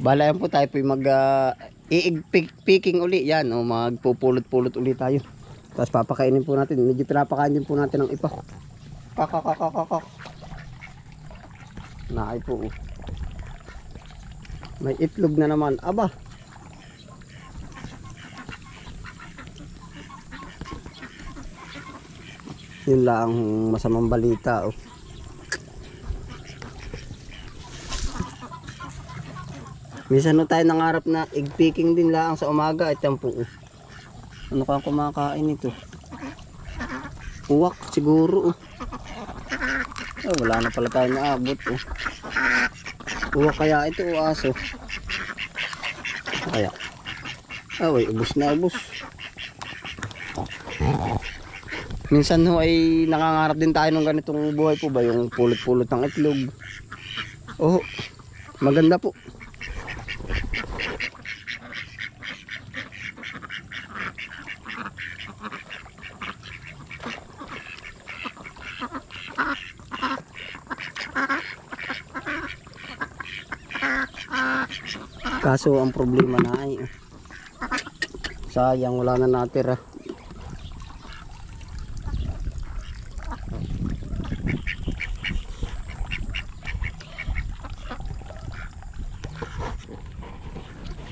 Bala yan po tayo po mag picking uli yan o magpupulot-pulot uli tayo. Tapos papakainin po natin. Medyo pinapakain din po natin ng ipa. Kakakakakakak. Naay po. May itlog na naman. Aba. Yun lang ang masamang balita. Oh. Minsan no tayo nangarap na egg picking din lang sa umaga. Ito po. Oh. Ano kang kumakain ito? Uwak siguro. Oh, wala na pala tayo naabot. Oh. Uwak kaya ito o aso. Kaya. Ay, ubos na ubos. Minsan ho ay nangangarap din tayo ng ganitong buhay po ba, yung pulot-pulot ng itlog. Oh, maganda po. Kaso ang problema na ay sayang, wala na natira.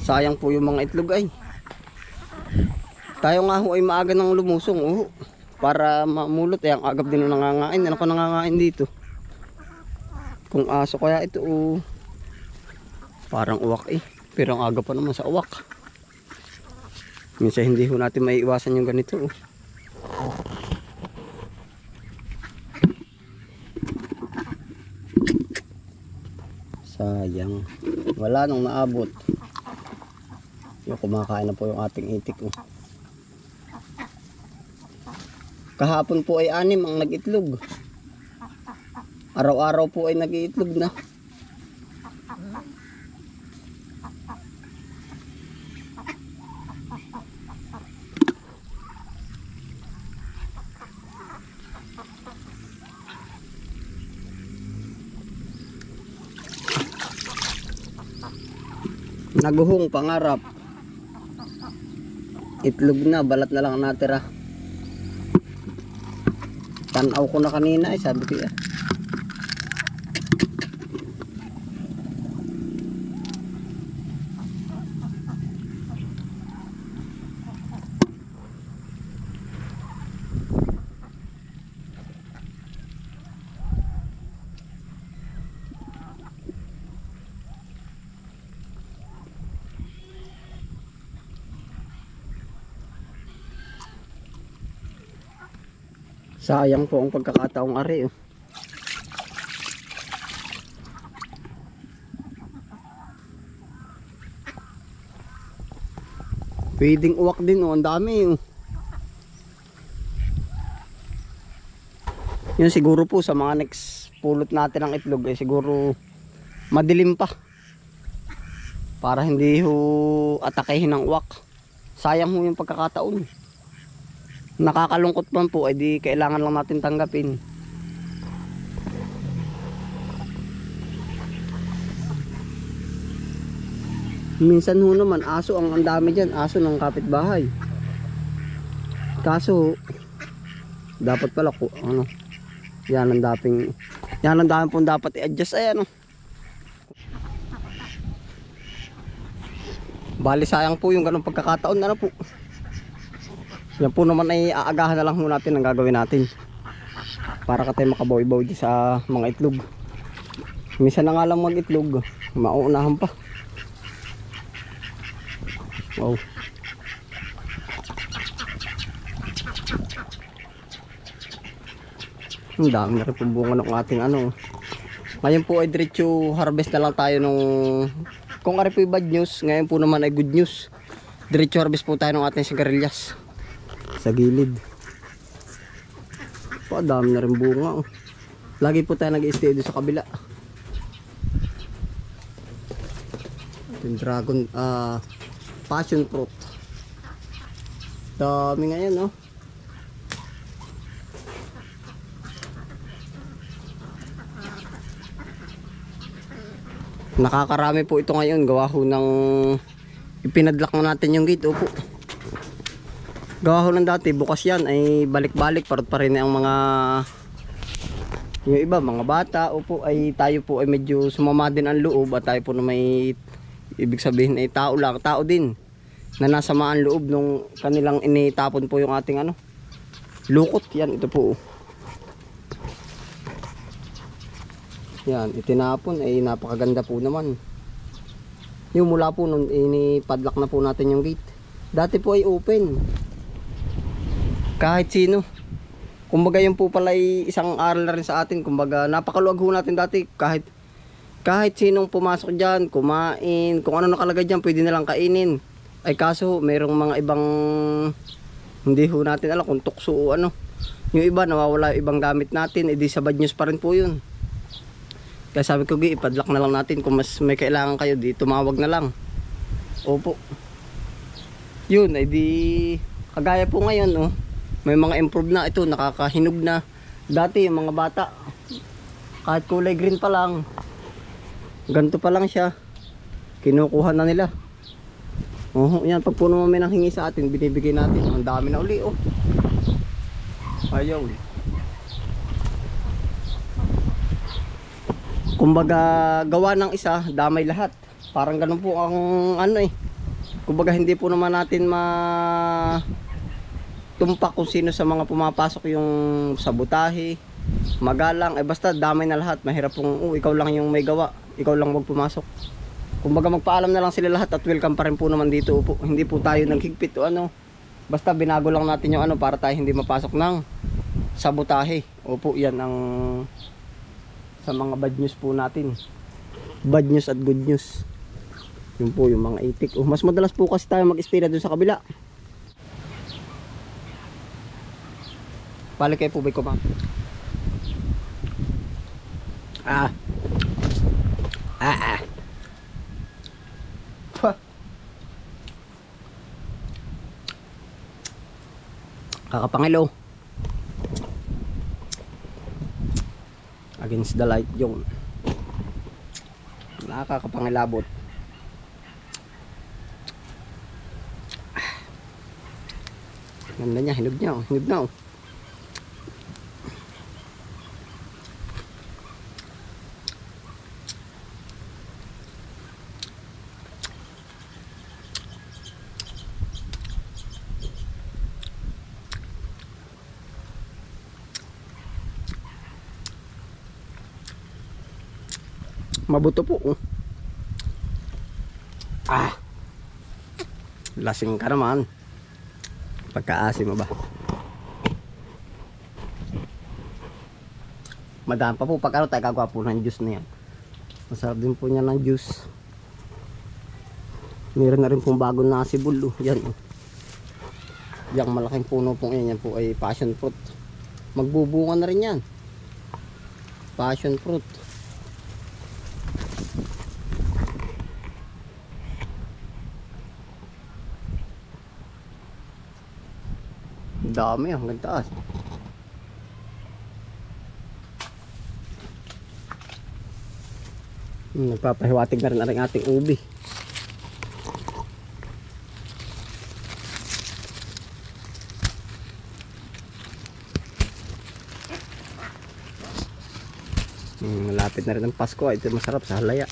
Sayang po yung mga itlog ay. Tayo nga ho ay maaga nang lumusong para mamulot ay ang agap din ng nangangain. Ano ko nangangain dito? Kung aso kaya ito parang uwak pero ang aga pa naman sa uwak. Minsan hindi ho natin maiiwasan yung ganito sayang, wala nang naabot. Yung kumakain na po yung ating itik kahapon po ay 6 ang nag-itlog. Araw-araw po ay nag-iitlog na. Naguhong pangarap. Itlog na, balat na lang natira. Tanaw ko na kanina sabi ko sayang po ang pagkakataong ari pwedeng uwak din ang dami yun siguro po sa mga next pulot natin ng itlog siguro madilim pa para hindi ho atakehin ng uwak. Sayang ho yung pagkakataon. Nakakalungkot man po ay di kailangan lang natin tanggapin. Minsan ho naman aso ang dami dyan, aso ng kapitbahay. Kaso dapat pala yan ang dami pong dapat i-adjust bali sayang po yung ganong pagkakataon po. Yan po naman ay aagahan na lang ho natin ang gagawin natin para ka tayo makabawi-bawi sa mga itlog. Minsan na nga lang mag-itlog, mauunahan pa. Wow. Ang dami na rin po bunga ng ating Ngayon po ay diretso harvest na lang tayo kung ari po bad news, ngayon po naman ay good news. Diretso harvest po tayo ng ating sigarilyas sa gilid. Dami na rin bunga Lagi po tayo nag-i-stay sa kabila. Yung dragon passion fruit. Dami ngayon Nakakarami po ito ngayon. Gawa ho ng ipinadlock na natin yung gate. Opo. Gawa ho ng dati. Bukas yan ay balik-balik. Parot pa rin ang mga yung iba, mga bata. Opo, ay tayo po ay medyo sumama din ang loob. At tayo po na may ibig sabihin ay tao lang. Tao din na nasama ang loob nung kanilang initapon po yung ating ano, lukot. Yan, ito po. Yan, itinapon ay napakaganda po naman. Yung mula po nun, inipadlock na po natin yung gate. Dati po ay open. Kahit sino. Kumbaga yun po pala ay isang aral na rin sa atin. Kumbaga napakaluwag ho natin dati. Kahit sinong pumasok dyan, kumain, kung ano nakalagay dyan, pwede nalang kainin. Ay kaso, mayroong mga ibang hindi ho natin alam kung tukso o ano. Yung iba, nawawala yung ibang gamit natin. E di sa bad news pa rin po yun. Kaya sabi ko, ipadlock na lang natin. Kung mas may kailangan kayo, di tumawag na lang. Opo. Yun, ay di kagaya po ngayon, oh. May mga improve na ito, nakakahinog na. Dati yung mga bata, kahit kulay green pa lang, ganito pa lang siya, kinukuha na nila. Oh, yan, pag puno may nang hingi sa atin, binibigay natin. Ang dami na uli, oh. Ayaw. Kumbaga gawa ng isa, damay lahat. Parang ganun po ang ano eh. Kumbaga hindi po naman natin tumpak kung sino sa mga pumapasok yung sabotahe, magalang, eh basta damay na lahat. Mahirap pong ikaw lang yung may gawa, ikaw lang wag pumasok. Kumbaga magpaalam na lang sila lahat at welcome pa rin po naman dito po. Hindi po tayo naghigpit o ano. Basta binago lang natin yung ano para tayo hindi mapasok ng sabotahe. Opo, yan ang sa mga bad news po natin. Bad news at good news. Yun po yung mga itik. Oh, mas madalas po kasi tayo mag-espira doon sa kabila. Balik kayo po ba ko ba? Kakapangilo. Against the light yun. Nakakapangilabot. Ganda niya, hinog niya, oh. Hinog na, oh. Mabuto po, oh. Lasing ka naman. Pagkaasim mo ba? Madami pa po. Pag ano tayo gagawa po ng juice na yan. Masarap din po niya ng juice. Meron na rin pong bagong nasibul, oh. Yan, oh. Yang malaking puno pong yan. Yan po ay passion fruit. Magbubunga na rin yan. Passion fruit. Dami, hanggang taas. Nagpapahiwatig na rin ang ating ubi. Malapit na rin ang Pasko. Ito masarap sa halaya.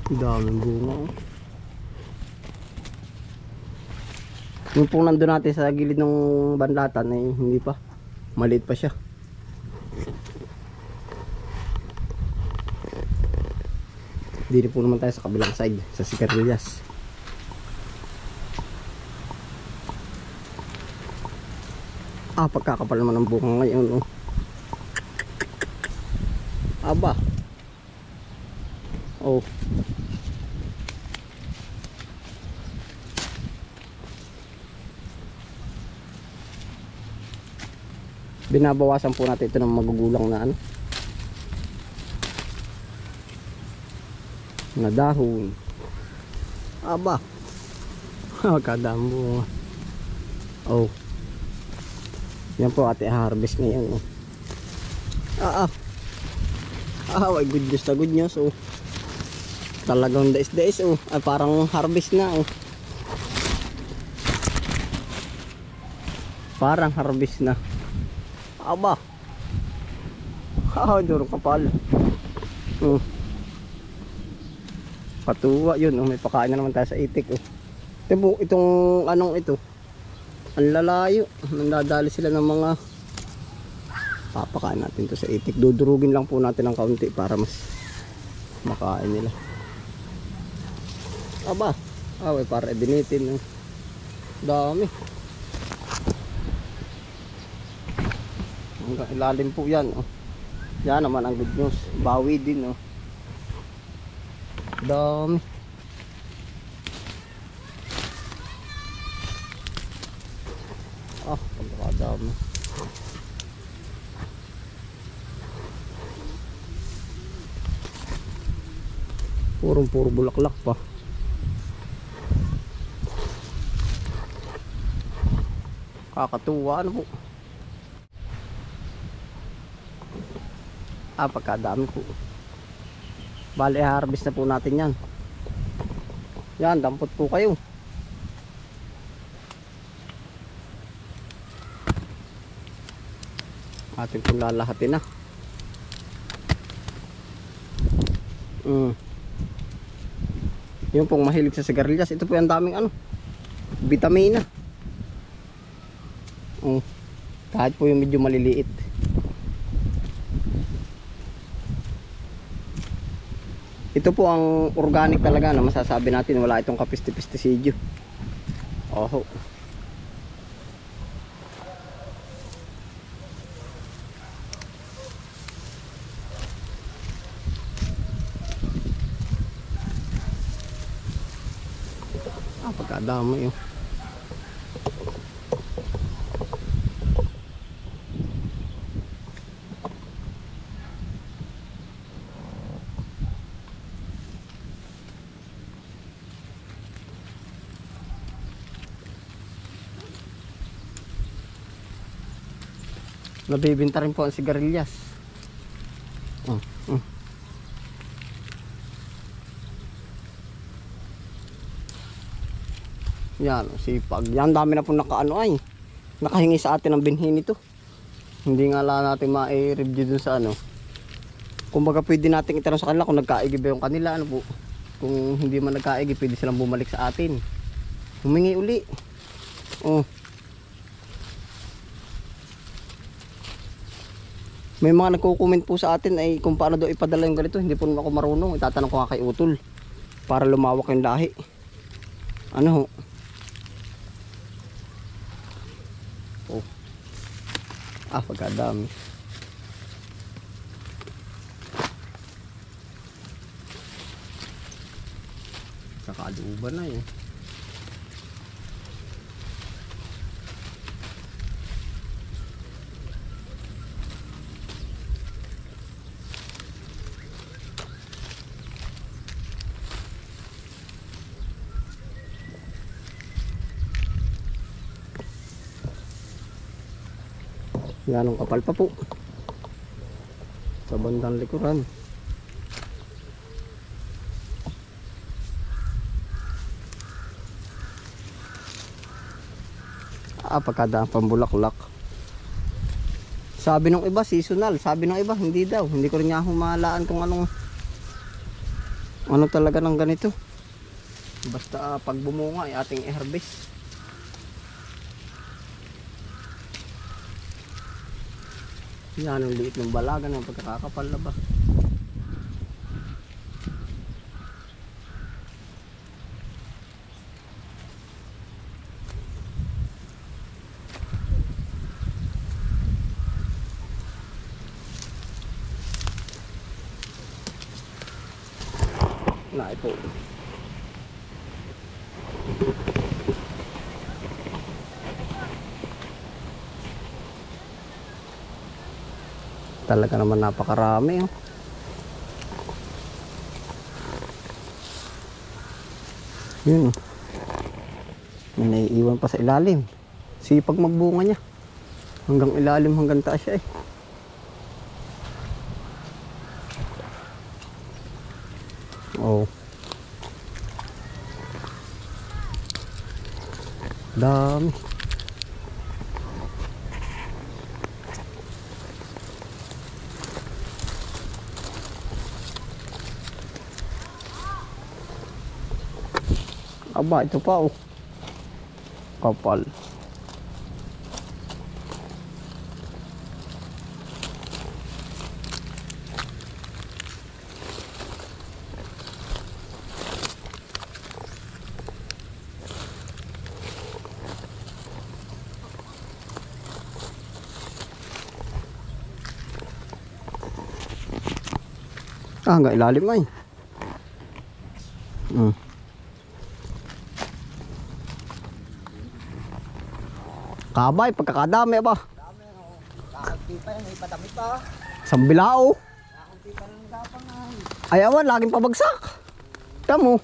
Daming bunga, oh. Yung pong nandun natin sa gilid ng banlatan ay hindi pa, maliit pa siya. Dito po naman tayo sa kabilang side, sa sigarilyas. Pagkakapal naman ng bunga ngayon, oh. Aba. Oh. Binabawasan po natin ito ng magugulang na ano, na dahon. Aba. Kadamo. Oh. Yan po ate harvest ngayon, oh. Ay, good news na good news. Oh. Talagang dais-dais. Oh. Ay, parang harvest na. Oh. Parang harvest na. Aba. Durong kapal. Patuwa yun. May pakain na naman tayo sa itik. Itong anong ito. Ang lalayo. Nandadali sila ng mga papakain natin to sa itik. Dudurugin lang po natin ng kaunti para mas makain nila. Aba. Para ibinitin. Dami. Hanggang ilalim po yan. Yan naman ang good news. Bawi din. Dami. Pagkakadami. Puro bulaklak pa. Kakatuwa po. Pagkadami po. Bali, harvest na po natin yan. Yan, dampot po kayo. Atin pong lalahatin na. Yung pong mahilig sa sigarilyas, ito po yung daming vitamina. Kahit po yung medyo maliliit. Ito po ang organic talaga na masasabi natin, wala itong kapiste-pestisidyo. Pagkadami yun. Nabibinta rin po ang sigarilyas. Yan, sipag. Yan, dami na po nakahingi sa atin ng binhi nito. Hindi nga lang natin ma-review dun sa Kumbaga pwede natin itanong sa kanila kung nagkaigi ba yung kanila. Po. Kung hindi man nagkaigi, pwede silang bumalik sa atin. Humingi uli. May mga nagko-comment po sa atin ay kung paano daw ipadala yung ganito. Hindi po ako marunong. Itatanong ko nga kay Utol para lumawak yung lahi. Pagkadami. Kakaluban na yun. Ganong kapal pa po sa bandang likuran. Pagkadaan pambulaklak. Sabi ng iba seasonal, sabi ng iba hindi daw. Hindi ko rin nga humalaan kung ano talaga ng ganito. Basta pag bumunga ay ating i-harvest. Yan ang liit ng balaga ng pagkakapal na ba. Na ito. Talaga naman napakarami. Yun. May naiiwan pa sa ilalim. Sipag magbunga niya. Hanggang ilalim, hanggang taas siya Oh. Dami. Aba, ito pa oh. Kapal. Hanggang ilalim ay. Kabay, pagkakadami ba? Kakunti pa yan, may padami pa. Sambilao. Kakunti pa lang gapang ay. Ay awan, laging pabagsak. Tamo.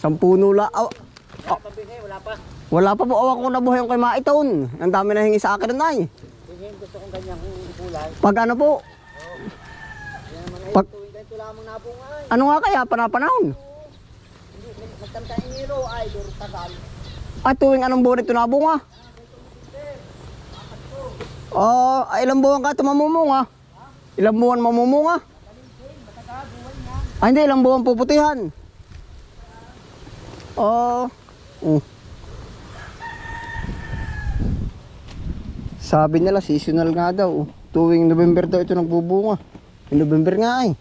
Sampuno la. Wala pa. Wala pa po, awan ko nabuhay yung kay Maiton. Ang dami na hingi sa akin na ay. Gusto kong ganyang kulay. Pag ano po? Yan naman ay Pag- tuwing ganito lamang nabunga ay. Ano nga kaya, panapanahon? Hindi, magtamta yung hero ay, duro tagal. At tuwing anong buwan ito nabunga? Ilang buwan ka ito mamumunga? Ilang buwan mamumunga? Hindi, ilang buwan puputihan. Sabi nila seasonal nga daw. Tuwing November daw ito nagbubunga. Yung November nga ay.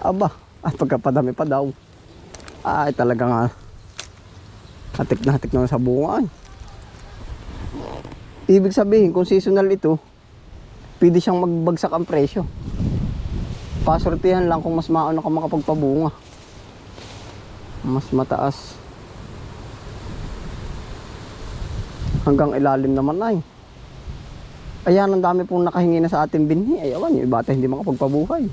Aba, pagkapadami pa daw. Ay talaga nga. Hatik na sa bunga ay. Ibig sabihin kung seasonal ito, pwede siyang magbagsak ang presyo. Pasortihan lang kung mas mauna ka makapagpabunga. Mas mataas. Hanggang ilalim naman ay. Ayan, ang dami pong nakahingi na sa ating binhi. Ay, awan, yung bata hindi makapagpabuhay.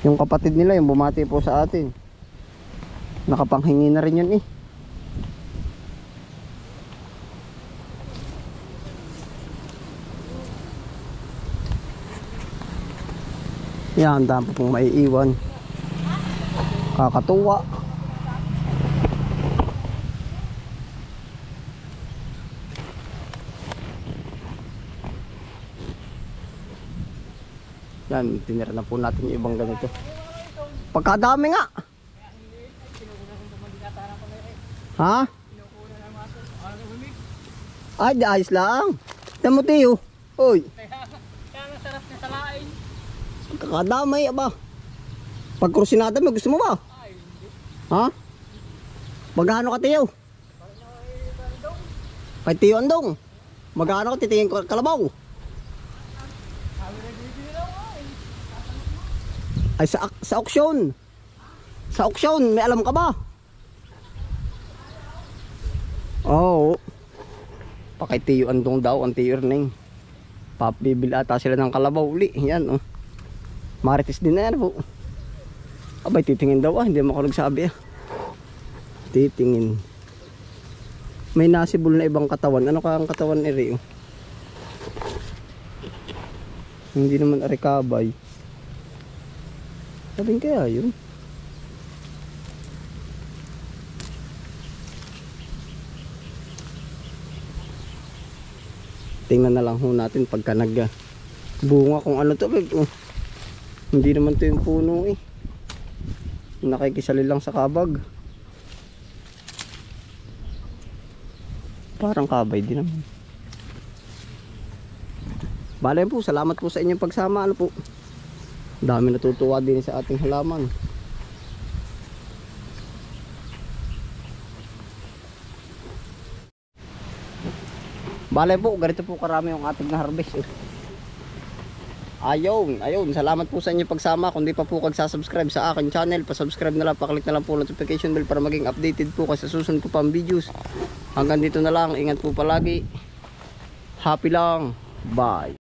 Yung kapatid nila, yung bumati po sa atin. Nakapanghingi na rin yun eh. Yan, ang dami pong maiiwan. Kakatuwa. Yan, tinira na po natin yung ibang ganito. Pagkadami nga. Ha? Ay, di ayos lang. Tamo tiyo. Uy. Kaya ang sarap niya sa lain. Kakadamay ba? Pag krusinada mo, gusto mo ba? Ay, hindi. Ha? Magkano ka tiyo? Kay tiyo andong. Magkano ka titingin ko kalabaw? Ay sa auction. Sa auction, may alam ka ba? Oo. Pakay tiyo andong daw, ang tiyo ring. Pabibil ata sila ng kalabaw uli. Yan oh. Marites din na yan po. Abay titingin daw hindi mo ako nagsabi ah. Titingin. May nasibol na ibang katawan. Ano ka ang katawan ni Rio? Hindi naman arikabay. Sabing kaya yun. Tingnan na lang ho natin pagka bunga kung ano to. Hindi naman to yung puno eh. Nakikisali lang sa kabag. Parang kabay din naman. Bale po, salamat po sa inyong pagsama. Ano po, dami natutuwa din sa ating halaman. Bale po, ganito po karami yung ating na harvest. Ayun, salamat po sa inyong pagsama. Kung di pa po kagsasubscribe sa aking channel, pasubscribe na lang, paklik na lang po notification bell para maging updated po kayo sa susunod ko pang videos. Hanggang dito na lang, ingat po palagi. Happy lang, bye.